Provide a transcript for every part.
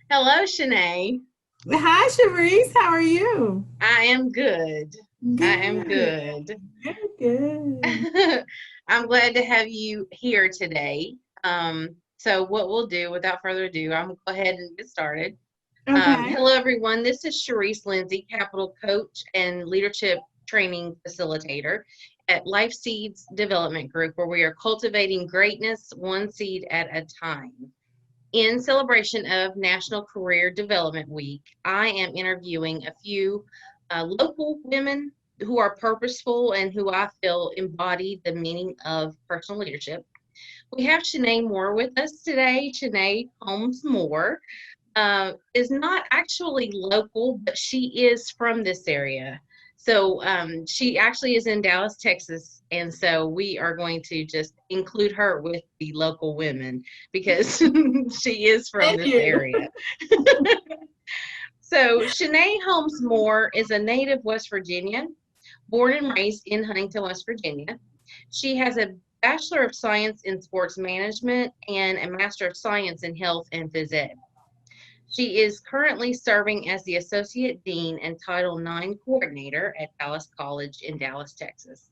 Hello, Shanee. Hi, Sharice. How are you? I am good. I am Good. good. Good, good. I'm glad to have you here today. So what we'll do, without further ado, I'm gonna go ahead and get started. Okay. Hello, everyone. This is Sharice Lindsay, Capital Coach and Leadership Training Facilitator at Life Seeds Development Group, where we are cultivating greatness one seed at a time. In celebration of National Career Development Week, I am interviewing a few local women who are purposeful and who I feel embody the meaning of personal leadership. We have Shanee Moore with us today. Shanee Holmes Moore is not actually local, but she is from this area. So she actually is in Dallas, Texas. And so we are going to just include her with the local women because she is from Thank this you. area. So Shanee Holmes Moore is a native West Virginian, born and raised in Huntington, West Virginia. She has a Bachelor of Science in Sports Management and a Master of Science in Health and Phys Ed. She is currently serving as the Associate Dean and Title IX Coordinator at Dallas College in Dallas, Texas.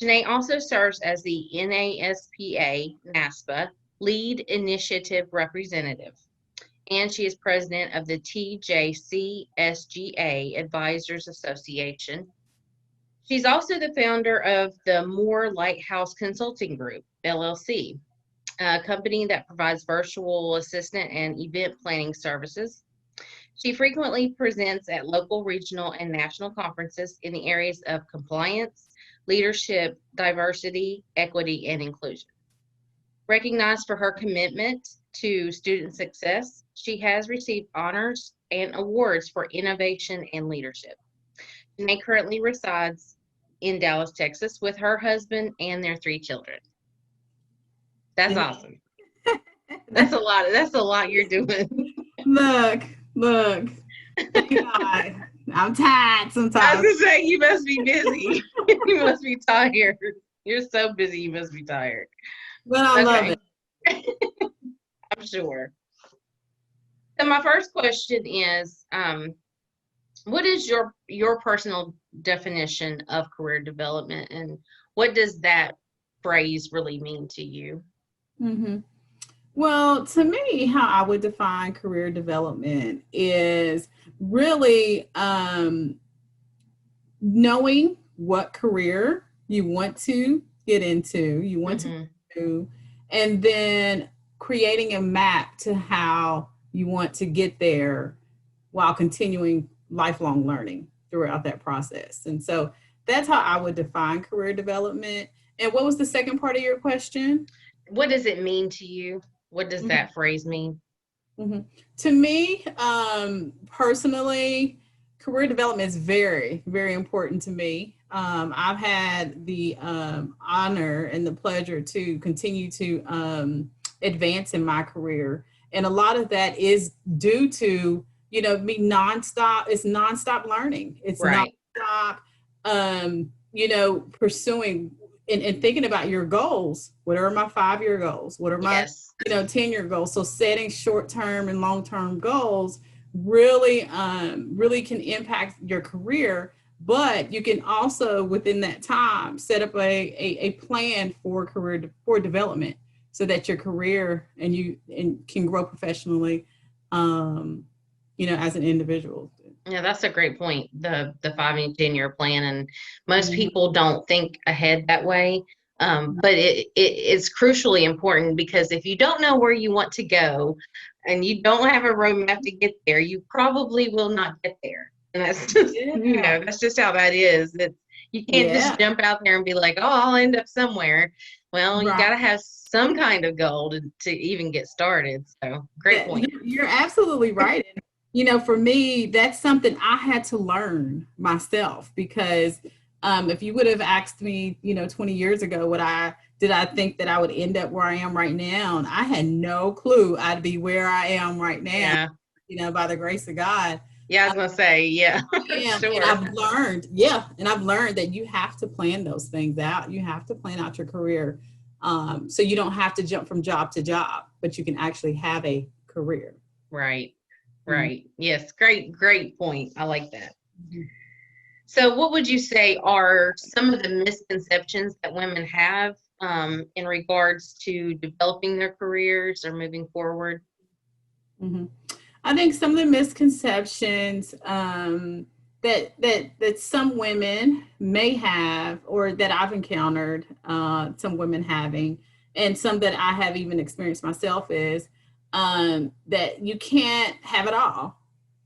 Janae also serves as the NASPA NASPA Lead Initiative Representative, and she is president of the TJCSGA Advisors Association. She's also the founder of the Moore Lighthouse Consulting Group, LLC, a company that provides virtual assistant and event planning services. She frequently presents at local, regional, and national conferences in the areas of compliance, leadership, diversity, equity, and inclusion. Recognized for her commitment to student success, she has received honors and awards for innovation and leadership. Janae currently resides in Dallas, Texas with her husband and their three children. That's awesome. That's a lot you're doing. Look, look. Thank God. I'm tired I was sometimes, gonna say you must be busy. You must be tired. You're so busy. You must be tired. but I love Okay, it. I'm sure. So my first question is, what is your personal definition of career development, and what does that phrase really mean to you? hmm Well, to me, how I would define career development is really knowing what career you want to get into, you want to Hmm. do, and then creating a map to how you want to get there while continuing lifelong learning throughout that process. And so that's how I would define career development. And what was the second part of your question? What does it mean to you? What does Mhm, that phrase mean? mhm. To me, personally, career development is very, very important to me. I've had the honor and the pleasure to continue to advance in my career. And a lot of that is due to, me nonstop, it's nonstop learning. It's Right. nonstop, pursuing and thinking about your goals. What are my 5-year goals? What are my Yes. 10-year goals? So setting short-term and long-term goals really really can impact your career, but you can also within that time set up a plan for for development so that your career and can grow professionally, um as an individual. Yeah, that's a great point. The 5 and 10 year plan, and most Mhm. people don't think ahead that way. But it's crucially important because if you don't know where you want to go and you don't have a roadmap to get there, you probably will not get there. And that's just, Yeah, that's just how that is. That you can't just yeah, jump out there and be like, oh, I'll end up somewhere. Well, you got to right. have some kind of goal to even get started. So, great Yeah, point. you're absolutely right. And, for me, that's something I had to learn myself because if you would have asked me, 20 years ago, did I think that I would end up where I am right now? And I had no clue I'd be where I am right now, Yeah. by the grace of God. Yeah, I was gonna say, yeah, I am, and sure. I've learned, yeah, and I've learned that you have to plan those things out. You have to plan out your career, so you don't have to jump from job to job, but you can actually have a career. Right. Right. Yes. Great point. I like that. Mhm. So, what would you say are some of the misconceptions that women have in regards to developing their careers or moving forward? Mhm. I think some of the misconceptions that some women may have, or that I've encountered, some women having, and some that I have even experienced myself, is that you can't have it all.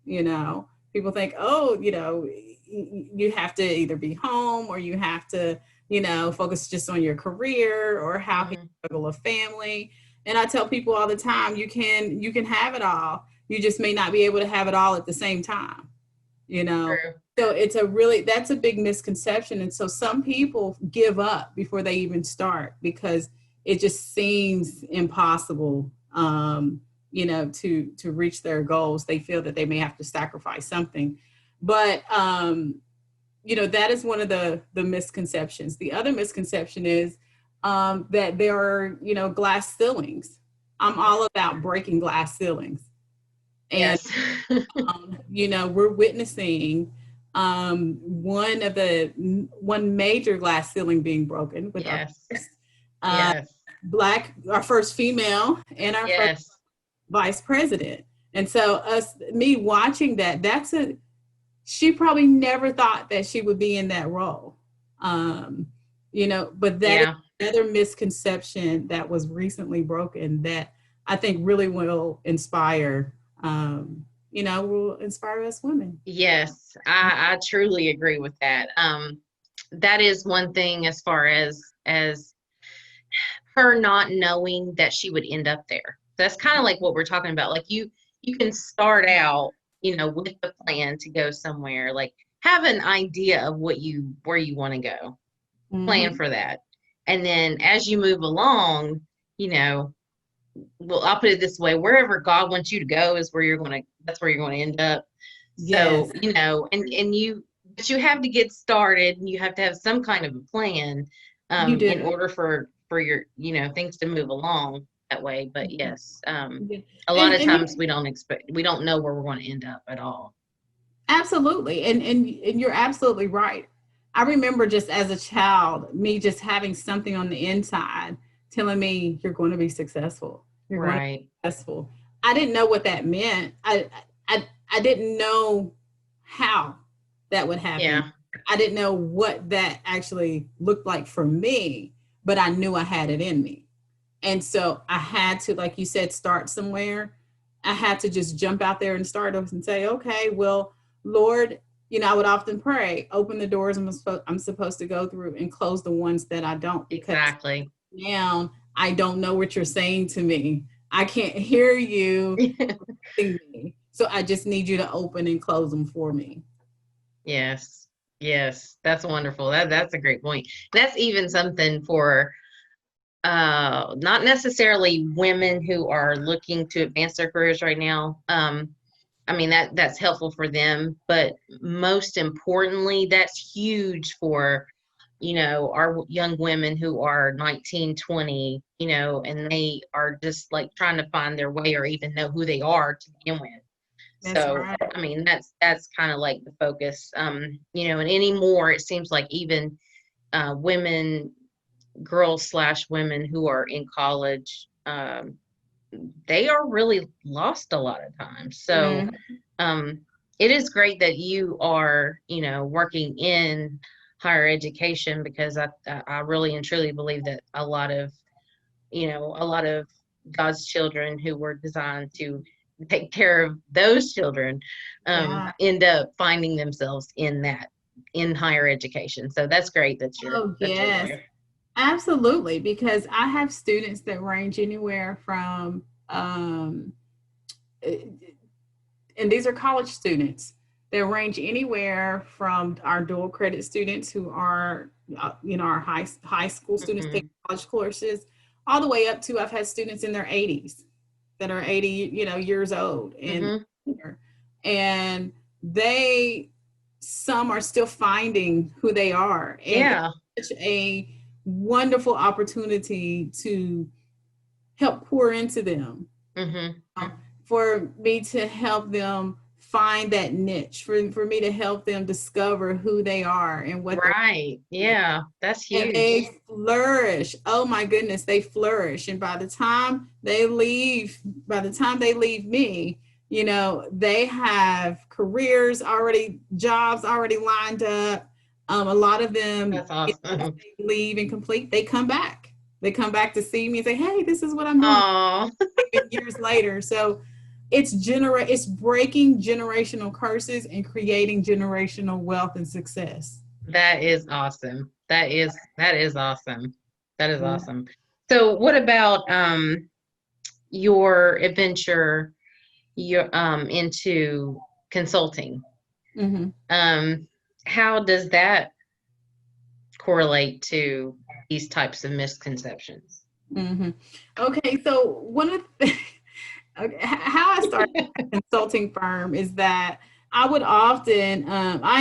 You know, people think, oh, you have to either be home, or you have to, focus just on your career, or how can Hmm. you juggle a family. And I tell people all the time, you can have it all. You just may not be able to have it all at the same time, you know. True. So that's a big misconception. And so some people give up before they even start, because it just seems impossible, to reach their goals. They feel that they may have to sacrifice something. But that is one of the misconceptions. The other misconception is that there are, glass ceilings. I'm all about breaking glass ceilings. And, Yes. we're witnessing one major glass ceiling being broken with our Yes. first, uh, Yes. our first female, and our first Yes. vice president. And so me watching that, she probably never thought that she would be in that role. But that is Yeah. another misconception that was recently broken, that I think really will inspire us women. Yes. I truly agree with that. That is one thing as far as her not knowing that she would end up there. That's kind of like what we're talking about. Like you can start out, with the plan to go somewhere, like have an idea of where you want to go, plan Mm-hmm. for that. And then as you move along, you know, well, I'll put it this way, wherever God wants you to go is that's where you're going to end up. So, Yes, but you have to get started, and you have to have some kind of a plan you in do. order for your, things to move along that way. But yes, Yeah. a lot And, of and times you we don't know where we're going to end up at all. absolutely, and you're absolutely right. I remember just as a child, me just having something on the inside telling me, you're going to be successful. You're going to Right. be successful. I didn't know what that meant. I didn't know how that would happen. Yeah. I didn't know what that actually looked like for me, but I knew I had it in me. And so I had to, like you said, start somewhere. I had to just jump out there and start and say, okay, well, Lord, I would often pray, open the doors I'm supposed to go through, and close the ones that I don't, because Exactly. now I don't know what you're saying to me. I can't hear you. Me. So I just need you to open and close them for me. Yes. Yes. That's wonderful. That's a great point. That's even something for not necessarily women who are looking to advance their careers right now. I mean, that's helpful for them, but most importantly, that's huge for, our young women who are 19, 20, and they are just like trying to find their way or even know who they are to begin with. That's So, right. I mean, that's kind of like the focus. And anymore, it seems like even women, girls/women who are in college, they are really lost a lot of times. So, Mm, um, it is great that you are, working in higher education, because I really and truly believe that a lot of God's children who were designed to take care of those children yeah. end up finding themselves in higher education. So that's great that Oh, you're yes. there. Absolutely, because I have students that range anywhere from, eh, and these are college students. They range anywhere from our dual credit students, who are, our high school students take Hmm. college courses, all the way up to, I've had students in their 80s that are 80, years old, Hmm. and they some are still finding who they are, and Yeah. it's such a wonderful opportunity to help pour into them, Hmm. for me to help them find that niche, for me to help them discover who they are and what they're Right. doing. Yeah. That's And huge. they flourish. Oh my goodness, they flourish. And by the time they leave me, they have careers already, jobs already lined up. A lot of them, That's as awesome. they leave and complete, they come back. They come back to see me and say, "Hey, this is what I'm doing." Oh, Even years later. So it's breaking generational curses and creating generational wealth and success. that is awesome. That is awesome. That is Yeah. awesome. So what about your adventure your into consulting? Mm-hmm. Um, how does that correlate to these types of misconceptions? Mm-hmm. Okay, so one of the okay, how I started a consulting firm is that I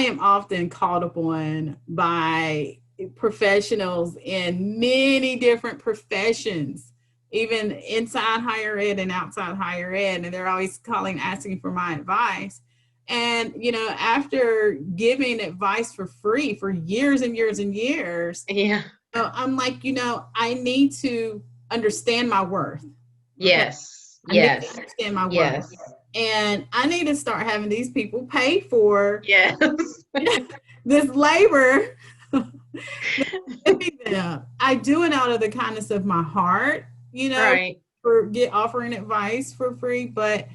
am often called upon by professionals in many different professions, even inside higher ed and outside higher ed, and they're always calling, asking for my advice. And after giving advice for free for years and years and years, Yeah. I'm like, I need to understand my worth. Okay. Yes. I need to Yes. understand my worth. Yes. And I need to start having these people pay for Yes. this labor that giving them. I do it out of the kindness of my heart, Right. for offering advice for free. But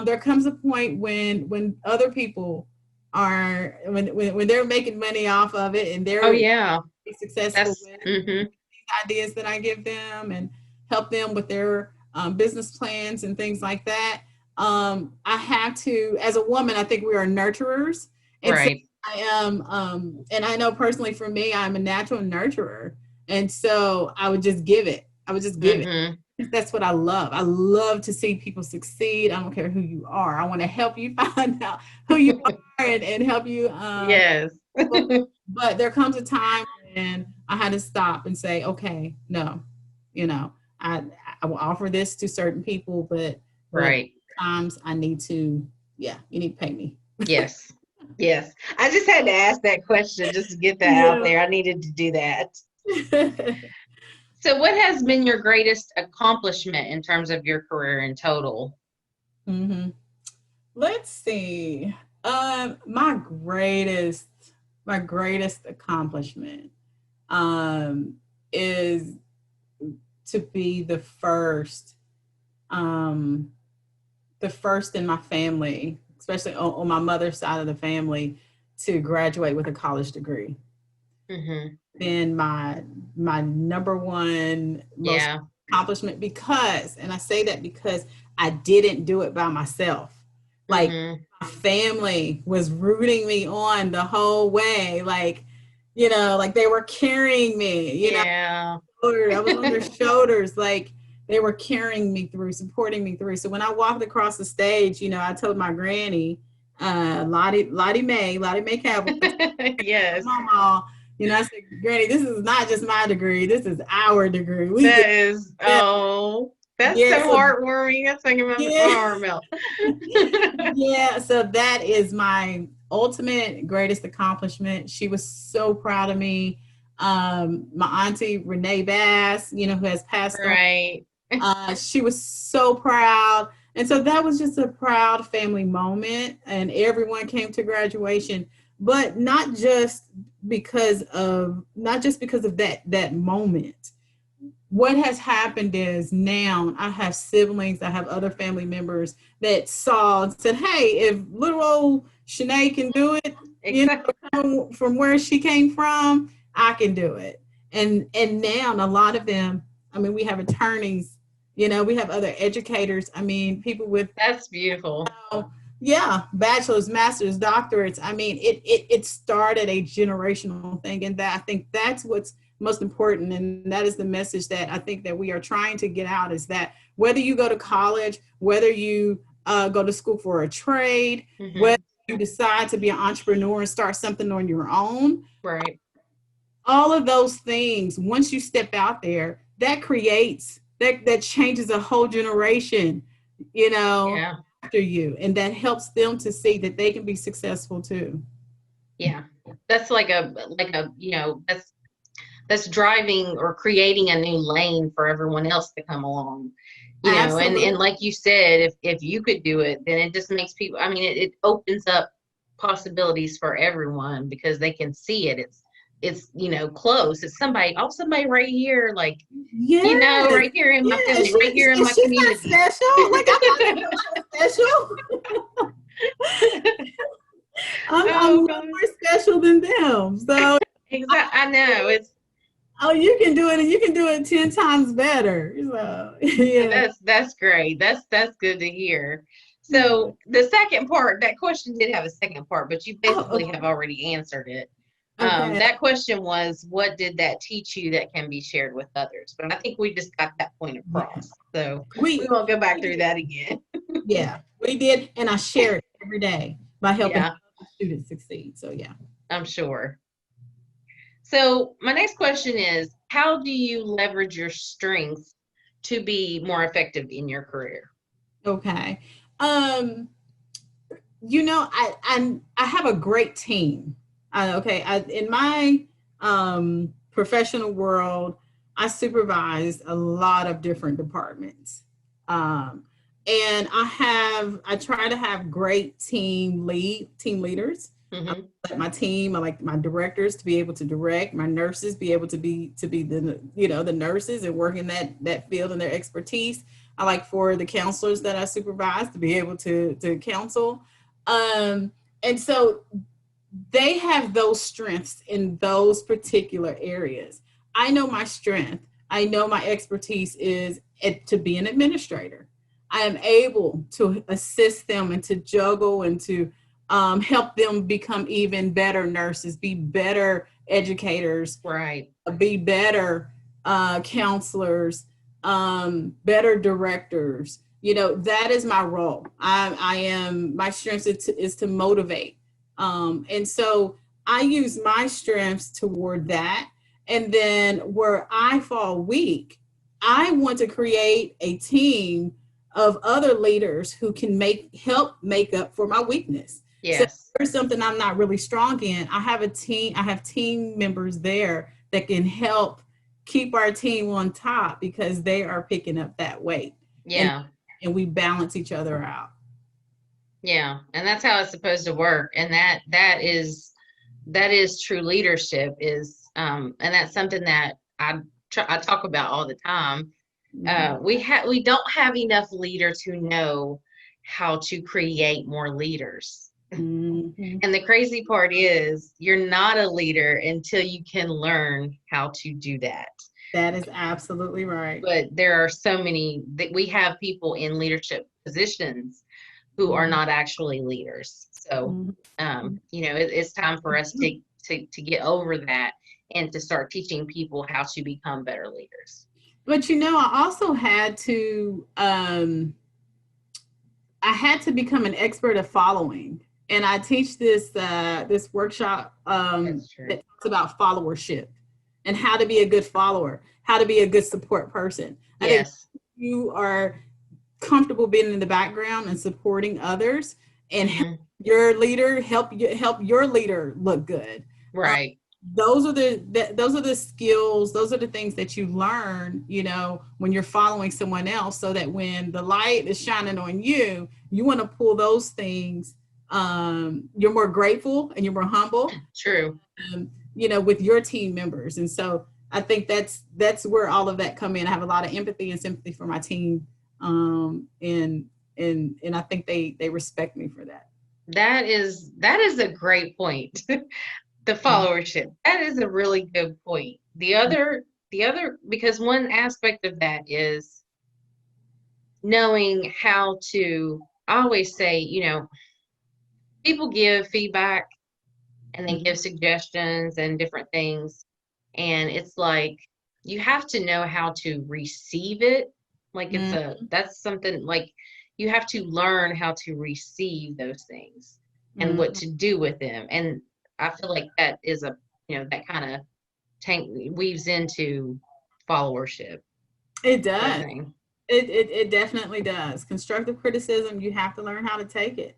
there comes a point when other people are when they're making money off of it and Oh they're yeah. successful That's with mm-hmm. ideas that I give them and help them with their business plans and things like that. I have to, as a woman, I think we are nurturers. And so Right. I am, and I know personally for me, I'm a natural nurturer. And so I would just give it. I would just give it. Mm-hmm. That's what I love. I love to see people succeed. I don't care who you are. I want to help you find out who you are and help you. Yes. But there comes a time when I had to stop and say, okay, no, you know, I I will offer this to certain people, but Right. times I need to, yeah, you need to pay me. Yes. Yes. I just had to ask that question just to get that out Yeah. there. I needed to do that. So what has been your greatest accomplishment in terms of your career in total? hmm Let's see. My greatest accomplishment um is to be um the first in my family, especially on my mother's side of the family, to graduate with a college degree. Mm-hmm. Been my number one most Yeah. accomplishment, because, and I say that because I didn't do it by myself. Like, Mm-hmm. my family was rooting me on the whole way. Like, like they were carrying me, Yeah. I was on their shoulders, like they were carrying me through, supporting me through. So when I walked across the stage, I told my granny, Lottie Mae Cabell, I told Yes. my mama, I said, Granny, this is not just my degree, this is our degree. We That get is, yeah, oh, that's yeah, so so heartwarming. That's making my yeah, heart melt. yeah. So that is my ultimate greatest accomplishment. She was so proud of me. My auntie Renee Bass, who has passed on, Right. she was so proud. And so that was just a proud family moment. And everyone came to graduation, but not just because of that moment. What has happened is now I have siblings, I have other family members that saw and said, hey, if little old Shanee can do it, Exactly. from where she came from, I can do it. And now a lot of them, I mean, we have attorneys, we have other educators. I mean, people with, That's beautiful. yeah, bachelor's, master's, doctorates. I mean, it started a generational thing, and that I think that's what's most important, and that is the message that I think that we are trying to get out, is that whether you go to college, whether you go to school for a trade, whether Hmm. you decide to be an entrepreneur and start something on your own, Right. all of those things, once you step out there, that changes a whole generation. you know, Yeah. after you. And that helps them to see that they can be successful too. Yeah. That's like a, that's driving or creating a new lane for everyone else to come along. And Absolutely. like you said, if you could do it, then it just makes people, I mean, it opens up possibilities for everyone because they can see it. It's close. It's somebody right here, like, Yes. right here in my Yeah. family, right here in my She's not community. special. Like, I thought you thought I was special. I'm Oh no God. more special than them. So, Exactly. I know. It's oh, you can do it, and you can do it 10 times better. So, yeah. that's great. That's good to hear. Yeah. So the second part, that question did have a second part, but you Oh, basically have already answered it. okay. That question was, what did that teach you that can be shared with others? But I think we just got that point Yeah. across. So we We, won't go back we through did. that again. Yeah, we did. And I share it every day by helping Yeah, students succeed. So, yeah. I'm sure. So my next question is, how do you leverage your strengths to be more effective in your career? Okay. Um, I have a great team. Okay, in my professional world, I supervise a lot of different departments, um, and I try to have great team leaders. I Hmm. like my team. I like my directors to be able to direct, my nurses be able to be the nurses and work in that field and their expertise. I like for the counselors that I supervise to be able to counsel, um, and so they have those strengths in those particular areas. I know my strength. I know my expertise is to be an administrator. I am able to assist them and to juggle and to help them become even better nurses, be better educators, Right. be better counselors, better directors. That is my role. I am my strength is to motivate, and so I use my strengths toward that. And then where I fall weak, I want to create a team of other leaders who can help make up for my weakness. So Yes. there's something I'm not really strong in. I have team members there that can help keep our team on top because they are picking up that weight, and Yeah. and we balance each other out. Yeah. And that's how it's supposed to work. And that is true leadership and that's something that I talk about all the time. Mhm. We don't have enough leaders who know how to create more leaders. Mhm. And the crazy part is you're not a leader until you can learn how to do that. That is absolutely right. But there are so many that we have people in leadership positions who are Mhm. not actually leaders. So, Mhm. it's time for us Mhm. to get over that and to start teaching people how to become better leaders. But I also I had to become an expert at following, and I teach this workshop That's true. that talks about followership and how to be a good follower, how to be a good support person. I think Yes. you are comfortable being in the background and supporting others and help Hmm. help your leader look good. Um, Right. those are the skills, those are the things that you learn, when you're following someone else, so that when the light is shining on you, you want to pull those things. You're more grateful and you're more humble, True. with your team members. And so I think that's where all of that come in. I have a lot of empathy and sympathy for my team, and I think they respect me for that. That is a great point. The followership. That is a really good point. The other because one aspect of that is knowing how to, I always say, people give feedback and they give Mhm. suggestions and different things. And it's like you have to know how to receive it. Like Mhm. that's something like you have to learn how to receive those things and what Mhm. to do with them. And I feel like that is that kind of tank weaves into followership, It sort of does. thing. It definitely does. Constructive criticism, you have to learn how to take it.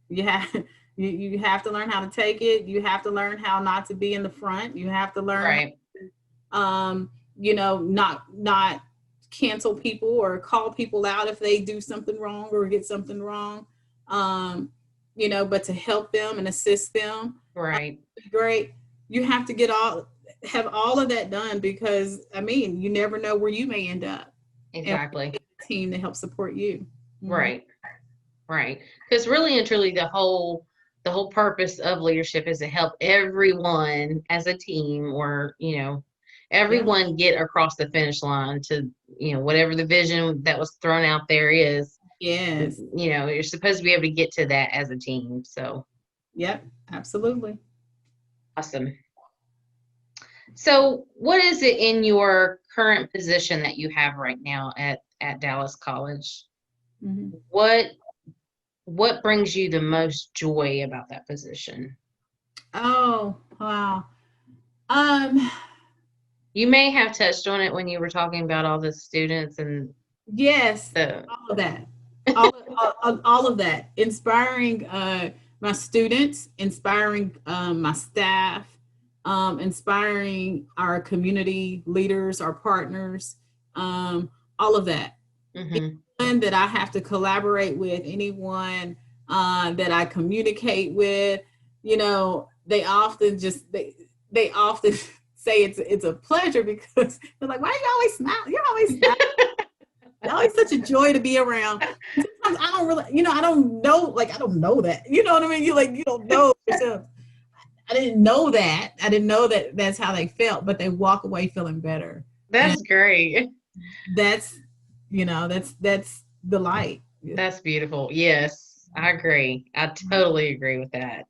You have you have to learn how to take it. You have to learn how not to be in the front. You have to learn Right. not cancel people or call people out if they do something wrong or get something wrong. Um, but to help them and assist them, Right. great. You have to have all of that done, because I mean, you never know where you may end up, and Exactly. a team to help support you. Mm-hmm. Right. Right. Because really and truly the whole purpose of leadership is to help everyone as a team, or, Yeah. everyone get across the finish line to, whatever the vision that was thrown out there is. Yes. You're supposed to be able to get to that as a team. So Yep. Absolutely. awesome. So what is it in your current position that you have right now at Dallas College? Mm-hmm. What brings you the most joy about that position? Oh, wow. Um, You may have touched on it when you were talking about all the students and yes, the all of that. All of that. Inspiring my students, inspiring my staff, inspiring our community leaders, our partners, all of that. hmm Anyone that I have to collaborate with, anyone that I communicate with, they often they often say it's a pleasure, because they're like, why are you always smiling? You're always smiling. You're always such a joy to be around. Sometimes I don't really, I don't know, like I don't know that. You know what I mean? You don't know yourself. I didn't know that. I didn't know that that's how they felt, but they walk away feeling better. And That's great. that's that's the light. That's beautiful. Yes, I agree. I totally agree with that.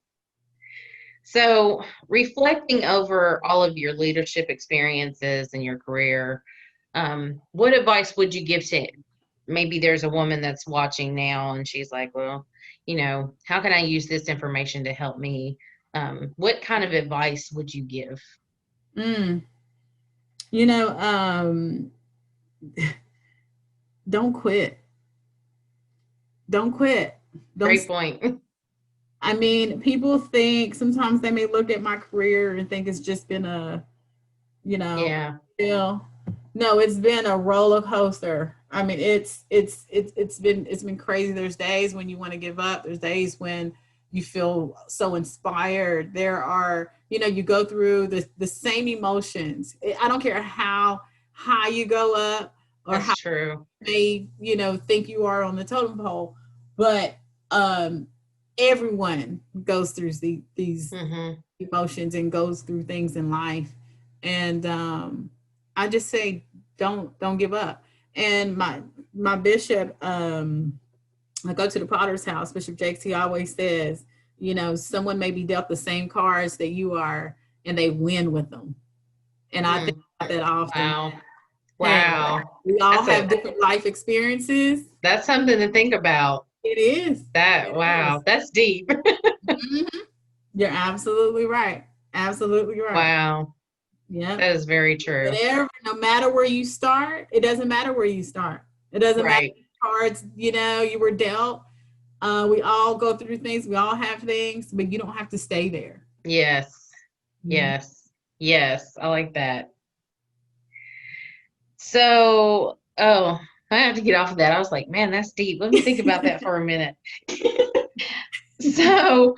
So, reflecting over all of your leadership experiences and your career, what advice would you give to, maybe there's a woman that's watching now and she's like, well, how can I use this information to help me? What kind of advice would you give? Mm. You know, don't quit. Don't quit. Don't. Great point. I mean, people think sometimes they may look at my career and think it's just been a, you know, Yeah, feel. No, it's been a roller coaster. I mean, it's been crazy. There's days when you want to give up. There's days when you feel so inspired. There are, you go through the same emotions. I don't care how high you go up or that's how true. you may, think you are on the totem pole, but um, everyone goes through these hmm emotions and goes through things in life, and I just say don't give up. And my bishop, I go to the Potter's house, Bishop Jakes, he always says, someone may be dealt the same cards that you are, and they win with them. And I think Mm. about that often. Wow. Hey, Wow. we all That's have different life experiences. that's something to think about. It is. That, It is. wow, that's deep. Mhm. You're absolutely right. Absolutely right. Wow. Yep. That is very true. Whatever, no matter where you start, it doesn't matter where you start. It doesn't matter Right. cards, you were dealt. We all go through things. We all have things, but you don't have to stay there. Yes. Mhm. Yes. Yes. I like that. So, oh, I have to get off of that. I was like, man, that's deep. Let me think about that for a minute. So,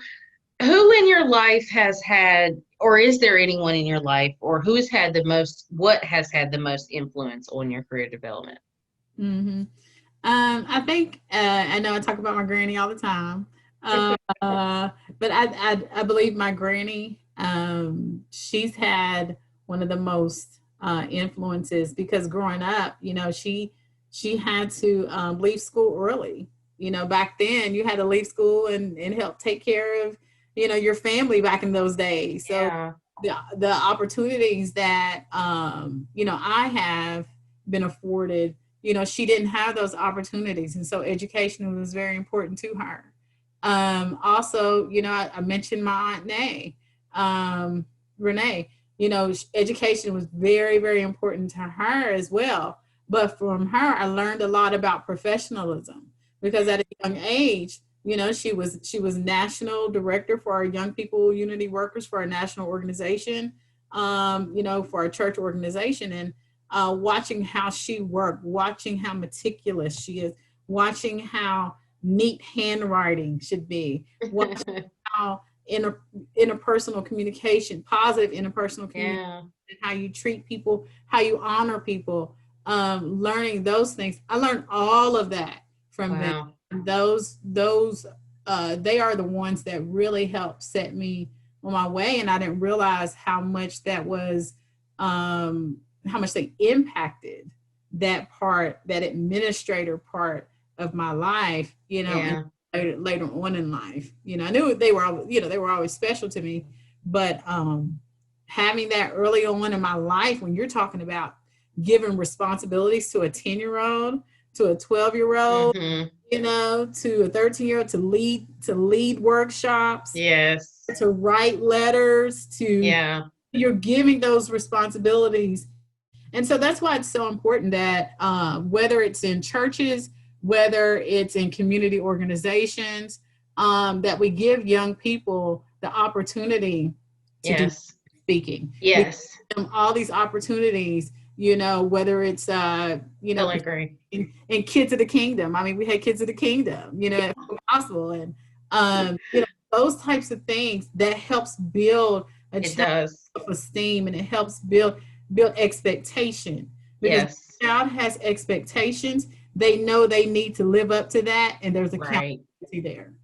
who in your life has had, or is there anyone in your life, or what has had the most influence on your career development? hmm I think I know I talk about my granny all the time, uh, but I believe my granny. She's had one of the most influences, because growing up, she had to leave school early. Back then you had to leave school and help take care of your family back in those days. So Yeah. the opportunities that I have been afforded, she didn't have those opportunities, and so education was very important to her. Also, I mentioned my aunt Nay, Renee. Education was very, very important to her as well. But from her, I learned a lot about professionalism because at a young age, she was national director for our young people unity workers for a national organization, for a church organization. And watching how she worked, watching how meticulous she is, watching how neat handwriting should be, watching how interpersonal communication, positive interpersonal communication, Yeah. how you treat people, how you honor people, learning those things. I learned all of that from them. Wow. Those they are the ones that really helped set me on my way, and I didn't realize how much how much they impacted that administrator part of my life, Yeah. and later on in life. I knew they were always special to me, but having that early on in my life, when you're talking about giving responsibilities to a 10-year-old, to a 12-year-old, Mm-hmm. to a 13-year-old, to lead workshops, Yes. to write letters, Yeah. you're giving those responsibilities. And so that's why it's so important that whether it's in churches, whether it's in community organizations, that we give young people the opportunity to do Yes. speaking. We give Yes. them all these opportunities, whether it's, Totally agree. in Kids of the Kingdom. I mean, we had Kids of the Kingdom, if possible. And, those types of things that helps build a It child's does. self-esteem, and it helps build expectation, because when Yes. a child has expectations, they know they need to live up to that, and there's Right. accountability there.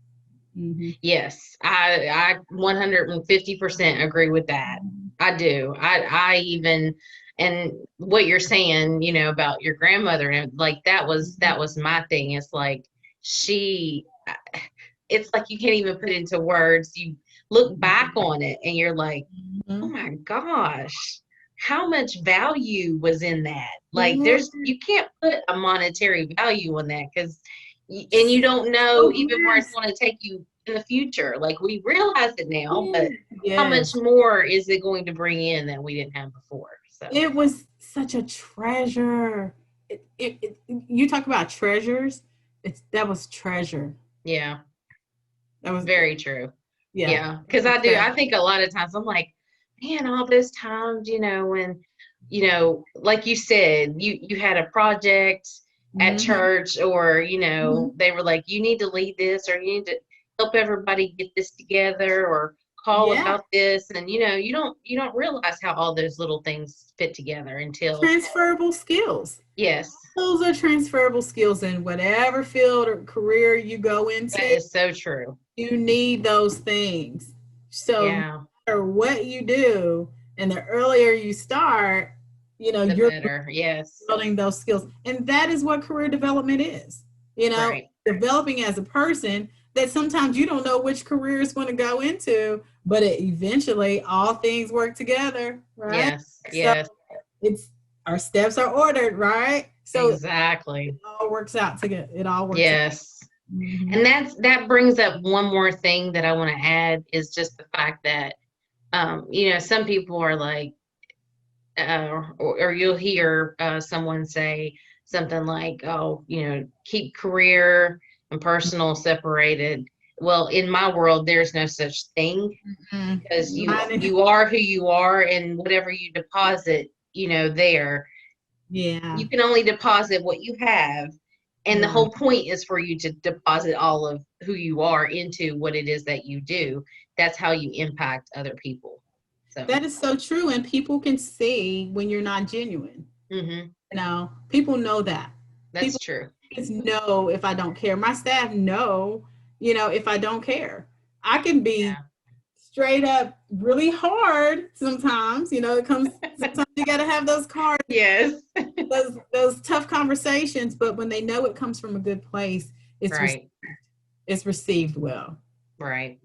Mm-hmm. Yes. I 150% agree with that. I do. I even, and what you're saying, about your grandmother, and like that was my thing. It's like she it's like you can't even put into words. You look back on it and you're like, oh Mm-hmm. my gosh, how much value was in that? Like Yeah. you can't put a monetary value on that, because and you don't know Oh, even where it's yes. going to take you in the future. Like, we realize it now, but how much Yes. more is it going to bring in that we didn't have before? So It was such a treasure. You talk about treasures. That was treasure. yeah, That was, very true. yeah. Yeah, because A I treasure. think a lot of times I'm like, man, all those times, when, like you said, you had a project at Mm-hmm. church, or, Mm-hmm. they were like, you need to lead this, or you need to help everybody get this together, or call Yeah. about this. And, you don't realize how all those little things fit together until, Transferable skills. yes, Those are transferable skills in whatever field or career you go that into. is so true. You need those things. So no Yeah, matter what you do, and the earlier you start, the you're better. Yes, building those skills. And that is what career development is. right. Developing as a person, that sometimes you don't know which career is going to go into, but eventually all things work together, right? Yes, So yes, it's our steps are ordered, right? So it exactly. all works out together. It all works out. Yes. Mm-hmm. And that brings up one more thing that I want to add, is just the fact that, some people are like, or you'll hear someone say something like, oh, keep career and personal separated. Well, in my world, there's no such thing, because Mm-hmm. you are who you are, and whatever you deposit, there, Yeah, you can only deposit what you have. And the right. whole point is for you to deposit all of who you are into what it is that you do. That's how you impact other people. So, That is so true. And people can see when you're not genuine. mhm, People know that. that's People true. just know if I don't care. My staff know, if I don't care. I can be Yeah. straight up really hard sometimes. Sometimes you got to have those cards, Yes. those tough conversations. But when they know it comes from a good place, it's, Right. it's received well. Right.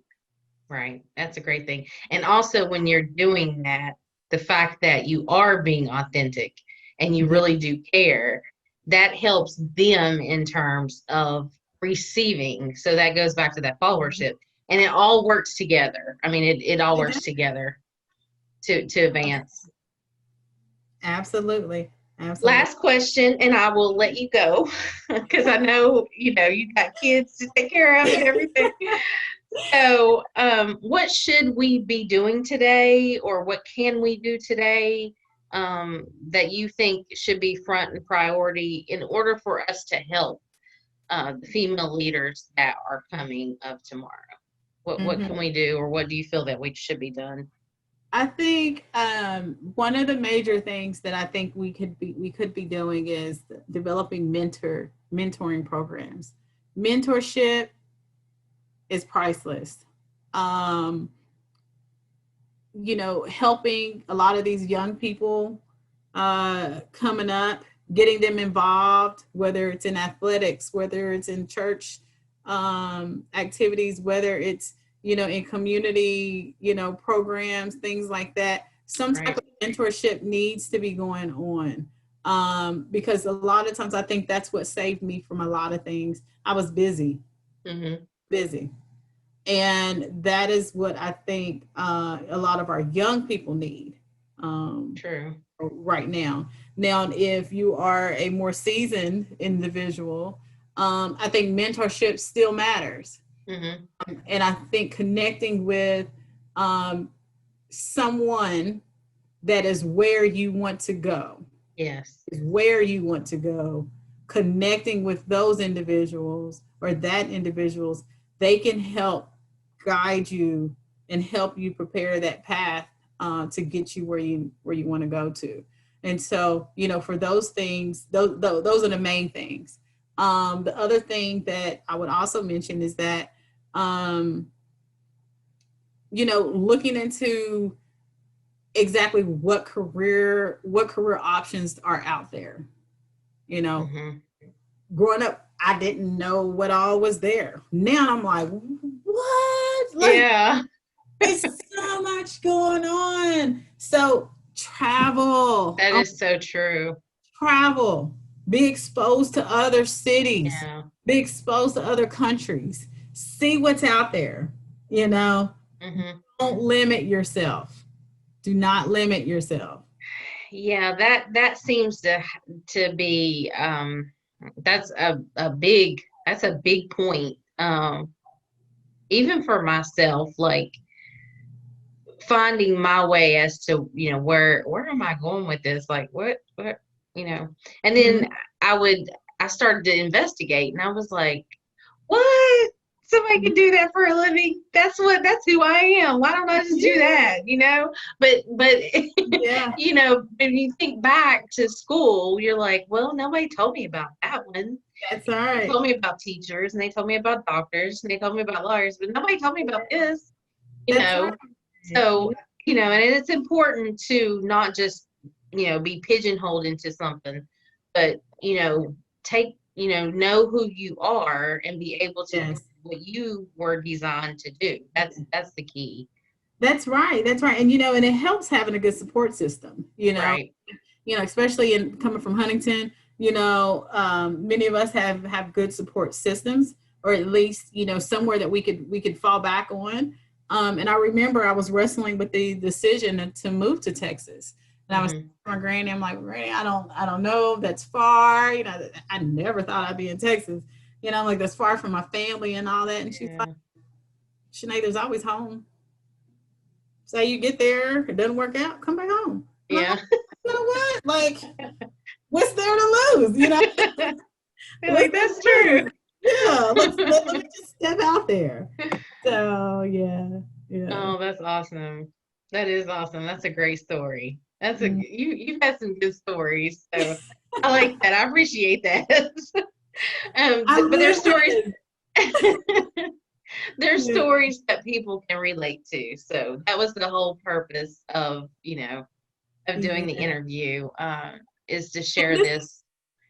Right. That's a great thing. And also, when you're doing that, the fact that you are being authentic and you Yeah. really do care, that helps them in terms of receiving. So that goes back to that followership. And it all works together. I mean, it all It works does. together to advance. Absolutely. Absolutely. Last question, and I will let you go because I know, you got kids to take care of and everything. So, what should we be doing today, or what can we do today, that you think should be front and priority in order for us to help the female leaders that are coming of tomorrow? What Mhm. can we do, or what do you feel that we should be done? I think one of the major things that I think we could be doing is developing mentoring programs. Mentorship is priceless. Um, helping a lot of these young people coming up, getting them involved, whether it's in athletics, whether it's in church activities, whether it's, in community, programs, things like that. Some type Right. of mentorship needs to be going on. Because a lot of times I think that's what saved me from a lot of things. I was busy, Mm-hmm. busy. And that is what I think a lot of our young people need True. right now. Now, if you are a more seasoned individual, I think mentorship still matters. Mm-hmm. And I think connecting with um, someone that is where you want to go, Yes. is where you want to go, connecting with those individuals or that individuals, they can help guide you and help you prepare that path to get you where you want to go to. And so, for those things, those are the main things. The other thing that I would also mention is that, um, looking into exactly what career options are out there. You know, Mm-hmm. growing up, I didn't know what all was there. Now I'm like, what? Like, Yeah. it's so much going on. So travel, That is so true. travel, be exposed to other cities, Yeah. be exposed to other countries, see what's out there. You know, Mm-hmm. don't limit yourself. Do not limit yourself. Yeah, that seems to be that's a big point. Even for myself, like finding my way as to, where am I going with this? Like what, you know. And then Mhm. I started to investigate and I was like, what? Somebody can do that for a living. That's who I am. Why don't I just do Yeah, that? But yeah, when you think back to school, you're like, well, nobody told me about that one. that's all They right. told me about teachers and they told me about doctors and they told me about lawyers, but nobody told me about this, you That's know. right. So, Yeah. and it's important to not just, be pigeonholed into something, but, take, know who you are and be able to do Yes. what you were designed to do. That's the key. That's right. That's right. And and it helps having a good support system. Right. Especially in coming from Huntington. Many of us have good support systems, or at least somewhere that we could fall back on. And I remember I was wrestling with the decision to move to Texas, and I was Hmm. my granny. I'm like, Granny, I don't know. That's far. I never thought I'd be in Texas. I'm like, that's far from my family and all that. And she's like, Yeah. Shanee, there's always home. Say you get there, it doesn't work out, come back home. And I'm like, Yeah. you know what? Like, what's there to lose? You're What's like, there that's to true. lose? Yeah, let me just step out there. So yeah, yeah. Oh, that's awesome. That is awesome. That's a great story. Mm. You've had some good stories, so I like that. I appreciate that. I But there's live stories with. there's Yeah. stories that people can relate to. So that was the whole purpose of, of doing the Yeah. interview, is to And share this this.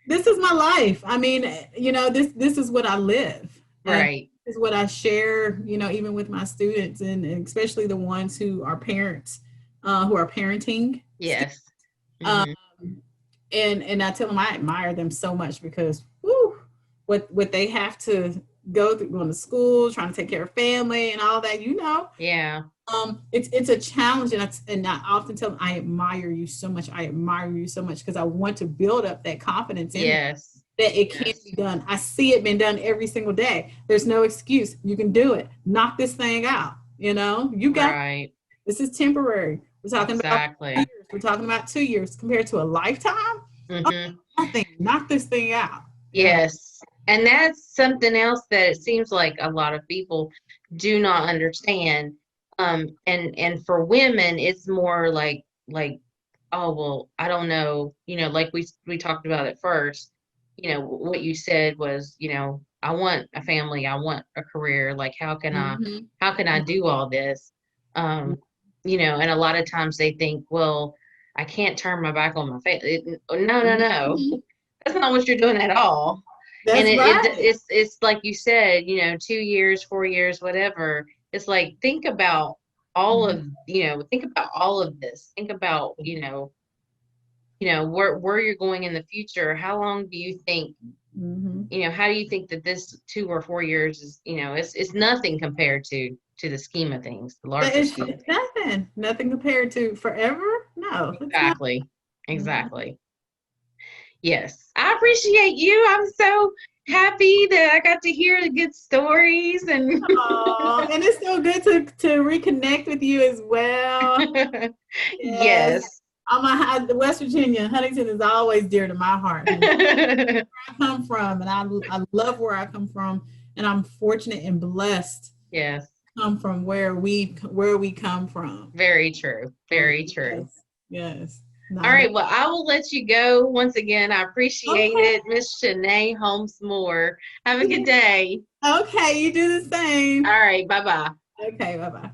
this is my life. I mean, this is what I live, and Right. this is what I share. Even with my students, and especially the ones who are parents, who are parenting. Yes. Um, Hmm. and I tell them I admire them so much because whew, what they have to go through, going to school, trying to take care of family and all that. Yeah. It's a challenge, and I often tell them, I admire you so much. I admire you so much because I want to build up that confidence in them Yes. that it can Yes. be done. I see it being done every single day. There's no excuse. You can do it. Knock this thing out. You got Right. this is temporary. We're talking about years. Exactly. We're talking about 2 years compared to a lifetime. Oh, Hmm. nothing. Knock this thing out. Yeah. Yes. And that's something else that it seems like a lot of people do not understand. And for women, it's more like, oh, well, I don't know, like we talked about at first, what you said was, I want a family, I want a career, like Mm-hmm. how can I do all this? Um, and a lot of times they think, well, I can't turn my back on my family. No, no, no. Mm-hmm. That's not what you're doing at all. And That's right. it's like you said, 2 years, 4 years, whatever. It's like think about all of this. Think about, where you're going in the future. How long do you think, Mm-hmm. how do you think that this 2 or 4 years is, it's nothing compared to the scheme of things, the larger It's scheme of things. nothing compared to forever. No, it's not. Exactly. Mhm. Exactly. Yes, I appreciate you. I'm so happy that I got to hear the good stories and Aw, and it's so good to reconnect with you as well. Yes, yes. West Virginia. Huntington is always dear to my heart. And I come from, and I love where I come from, and I'm fortunate and blessed Yes, to come from where we come from. very true. So, Very true. yes, yes. All No, right, well, I will let you go. Once again, I appreciate okay. it. Miss Shanee Holmes Moore. Have a good day. Okay, you do the All same. right, bye-bye. Okay, bye bye.